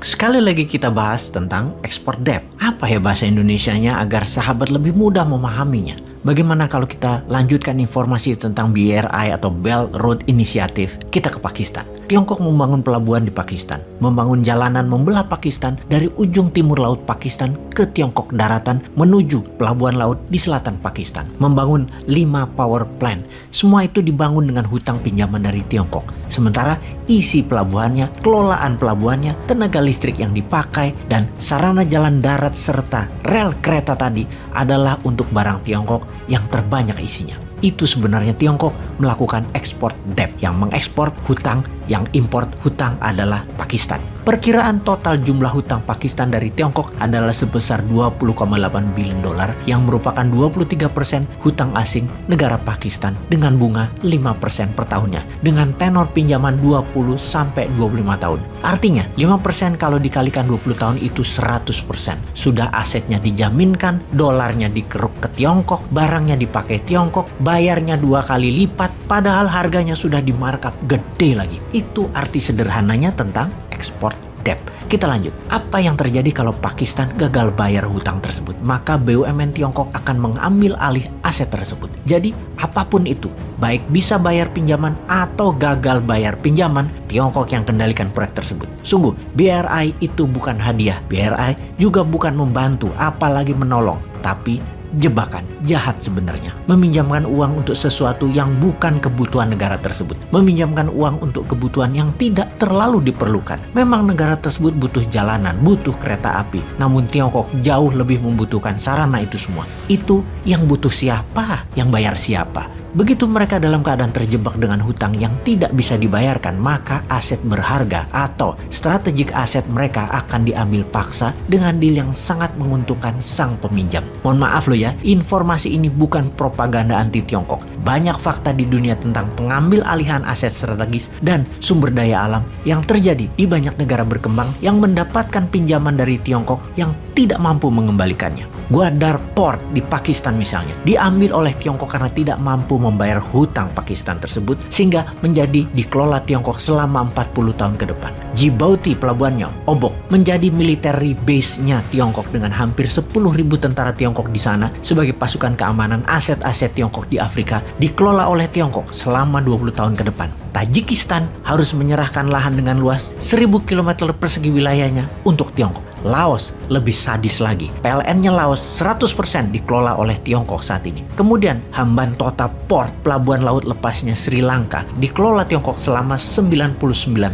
Sekali lagi kita bahas tentang export debt. Apa ya bahasa Indonesianya agar sahabat lebih mudah memahaminya? Bagaimana kalau kita lanjutkan informasi tentang BRI atau Belt Road Initiative, kita ke Pakistan. Tiongkok membangun pelabuhan di Pakistan, membangun jalanan membelah Pakistan dari ujung timur laut Pakistan ke Tiongkok daratan menuju pelabuhan laut di selatan Pakistan. Membangun 5 power plant. Semua itu dibangun dengan hutang pinjaman dari Tiongkok. Sementara isi pelabuhannya, kelolaan pelabuhannya, tenaga listrik yang dipakai, dan sarana jalan darat serta rel kereta tadi adalah untuk barang Tiongkok yang terbanyak isinya. Itu sebenarnya Tiongkok melakukan ekspor debt, yang mengekspor hutang, yang import hutang adalah Pakistan. Perkiraan total jumlah hutang Pakistan dari Tiongkok adalah sebesar 20,8 bilion dolar yang merupakan 23% hutang asing negara Pakistan dengan bunga 5% per tahunnya dengan tenor pinjaman 20 sampai 25 tahun. Artinya 5% kalau dikalikan 20 tahun itu 100%. Sudah asetnya dijaminkan, dolarnya dikeruk ke Tiongkok, barangnya dipakai Tiongkok, bayarnya 2 kali lipat padahal harganya sudah di markup gede lagi. Itu arti sederhananya tentang ekspor debt. Kita lanjut. Apa yang terjadi kalau Pakistan gagal bayar hutang tersebut? Maka BUMN Tiongkok akan mengambil alih aset tersebut. Jadi apapun itu, baik bisa bayar pinjaman atau gagal bayar pinjaman, Tiongkok yang kendalikan proyek tersebut. Sungguh, BRI itu bukan hadiah. BRI juga bukan membantu, apalagi menolong. Tapi jebakan, jahat sebenarnya. Meminjamkan uang untuk sesuatu yang bukan kebutuhan negara tersebut. Meminjamkan uang untuk kebutuhan yang tidak terlalu diperlukan. Memang negara tersebut butuh jalanan, butuh kereta api. Namun Tiongkok jauh lebih membutuhkan sarana itu semua. Itu yang butuh siapa? Yang bayar siapa? Begitu mereka dalam keadaan terjebak dengan hutang yang tidak bisa dibayarkan, maka aset berharga atau strategik aset mereka akan diambil paksa dengan deal yang sangat menguntungkan sang peminjam. Mohon maaf loh ya, informasi ini bukan propaganda anti Tiongkok. Banyak fakta di dunia tentang pengambil alihan aset strategis dan sumber daya alam yang terjadi di banyak negara berkembang yang mendapatkan pinjaman dari Tiongkok yang tidak mampu mengembalikannya. Gwadar Port di Pakistan misalnya diambil oleh Tiongkok karena tidak mampu membayar hutang Pakistan tersebut sehingga menjadi dikelola Tiongkok selama 40 tahun ke depan. Djibouti pelabuhannya Obok menjadi military base-nya Tiongkok dengan hampir 10.000 tentara Tiongkok di sana sebagai pasukan keamanan aset-aset Tiongkok di Afrika dikelola oleh Tiongkok selama 20 tahun ke depan. Tajikistan harus menyerahkan lahan dengan luas 1.000 km persegi wilayahnya untuk Tiongkok. Laos lebih sadis lagi. PLN-nya Laos 100% dikelola oleh Tiongkok saat ini. Kemudian Hambantota Port, pelabuhan laut lepasnya Sri Lanka, dikelola Tiongkok selama 99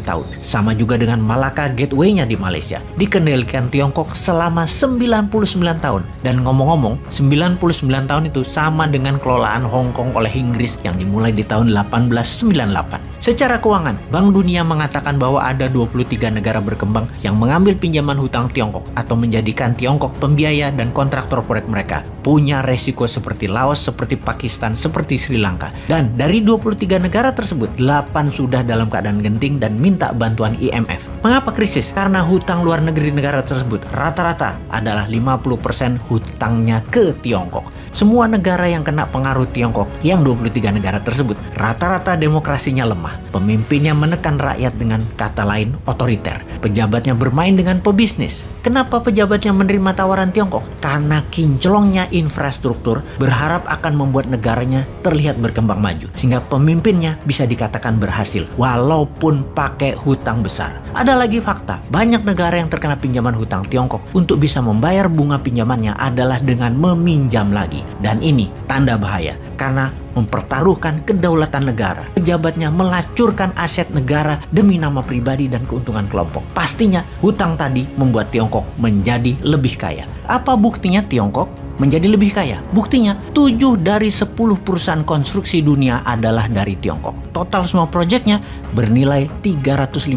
tahun. Sama juga dengan Malacca Gateway-nya di Malaysia, dikendalikan Tiongkok selama 99 tahun. Dan ngomong-ngomong, 99 tahun itu sama dengan kelolaan Hong Kong oleh Inggris yang dimulai di tahun 1898. Secara keuangan, Bank Dunia mengatakan bahwa ada 23 negara berkembang yang mengambil pinjaman hutang Tiongkok atau menjadikan Tiongkok pembiaya dan kontraktor proyek mereka. Punya resiko seperti Laos, seperti Pakistan, seperti Sri Lanka. Dan dari 23 negara tersebut, 8 sudah dalam keadaan genting dan minta bantuan IMF. Mengapa krisis? Karena hutang luar negeri negara tersebut rata-rata adalah 50% hutangnya ke Tiongkok. Semua negara yang kena pengaruh Tiongkok, yang 23 negara tersebut, rata-rata demokrasinya lemah. Pemimpinnya menekan rakyat dengan kata lain otoriter. Pejabatnya bermain dengan pebisnis. Kenapa pejabatnya menerima tawaran Tiongkok? Karena kinclongnya infrastruktur berharap akan membuat negaranya terlihat berkembang maju. Sehingga pemimpinnya bisa dikatakan berhasil, walaupun pakai hutang besar. Ada lagi fakta, banyak negara yang terkena pinjaman hutang Tiongkok untuk bisa membayar bunga pinjamannya adalah dengan meminjam lagi. Dan ini tanda bahaya, karena mempertaruhkan kedaulatan negara. Pejabatnya melacurkan aset negara demi nama pribadi dan keuntungan kelompok. Pastinya hutang tadi membuat Tiongkok menjadi lebih kaya. Apa buktinya Tiongkok menjadi lebih kaya? Buktinya 7 dari 10 perusahaan konstruksi dunia adalah dari Tiongkok. Total semua proyeknya bernilai 350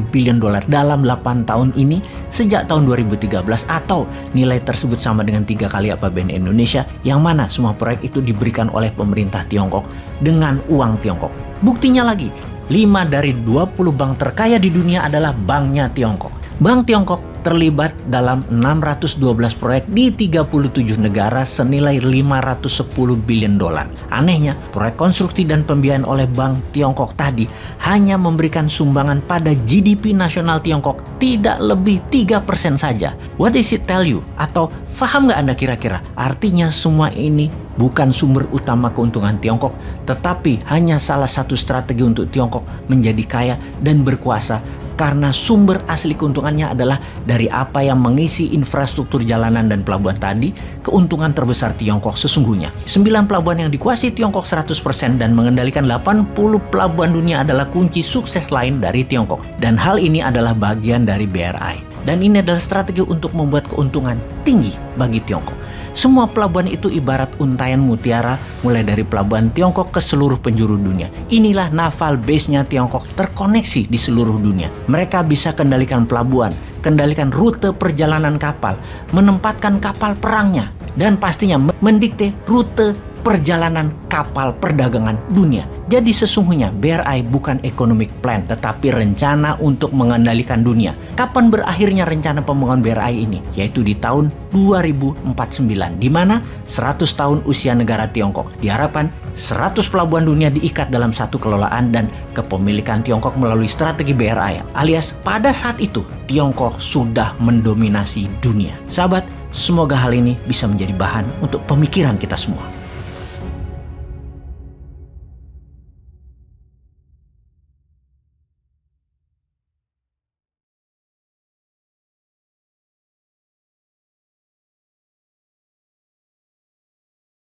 bilion dolar dalam 8 tahun ini sejak tahun 2013, atau nilai tersebut sama dengan 3 kali APBN Indonesia, yang mana semua proyek itu diberikan oleh pemerintah Tiongkok dengan uang Tiongkok. Buktinya lagi, 5 dari 20 bank terkaya di dunia adalah banknya Tiongkok. Bank Tiongkok terlibat dalam 612 proyek di 37 negara senilai 510 billion dolar. Anehnya, proyek konstruksi dan pembiayaan oleh Bank Tiongkok tadi hanya memberikan sumbangan pada GDP nasional Tiongkok tidak lebih 3% saja. What does it tell you? Atau paham nggak Anda kira-kira? Artinya semua ini bukan sumber utama keuntungan Tiongkok, tetapi hanya salah satu strategi untuk Tiongkok menjadi kaya dan berkuasa, karena sumber asli keuntungannya adalah dari apa yang mengisi infrastruktur jalanan dan pelabuhan tadi. Keuntungan terbesar Tiongkok sesungguhnya. 9 pelabuhan yang dikuasai Tiongkok 100% dan mengendalikan 80 pelabuhan dunia adalah kunci sukses lain dari Tiongkok. Dan hal ini adalah bagian dari BRI. Dan ini adalah strategi untuk membuat keuntungan tinggi bagi Tiongkok. Semua pelabuhan itu ibarat untaian mutiara, mulai dari pelabuhan Tiongkok ke seluruh penjuru dunia. Inilah naval base-nya Tiongkok terkoneksi di seluruh dunia. Mereka bisa kendalikan pelabuhan, kendalikan rute perjalanan kapal, menempatkan kapal perangnya, dan pastinya mendikte rute perjalanan kapal perdagangan dunia. Jadi sesungguhnya BRI bukan economic plan, tetapi rencana untuk mengendalikan dunia. Kapan berakhirnya rencana pembangunan BRI ini? Yaitu di tahun 2049, di mana 100 tahun usia negara Tiongkok. Diharapkan 100 pelabuhan dunia diikat dalam satu kelolaan dan kepemilikan Tiongkok melalui strategi BRI. Alias pada saat itu Tiongkok sudah mendominasi dunia. Sahabat, semoga hal ini bisa menjadi bahan untuk pemikiran kita semua.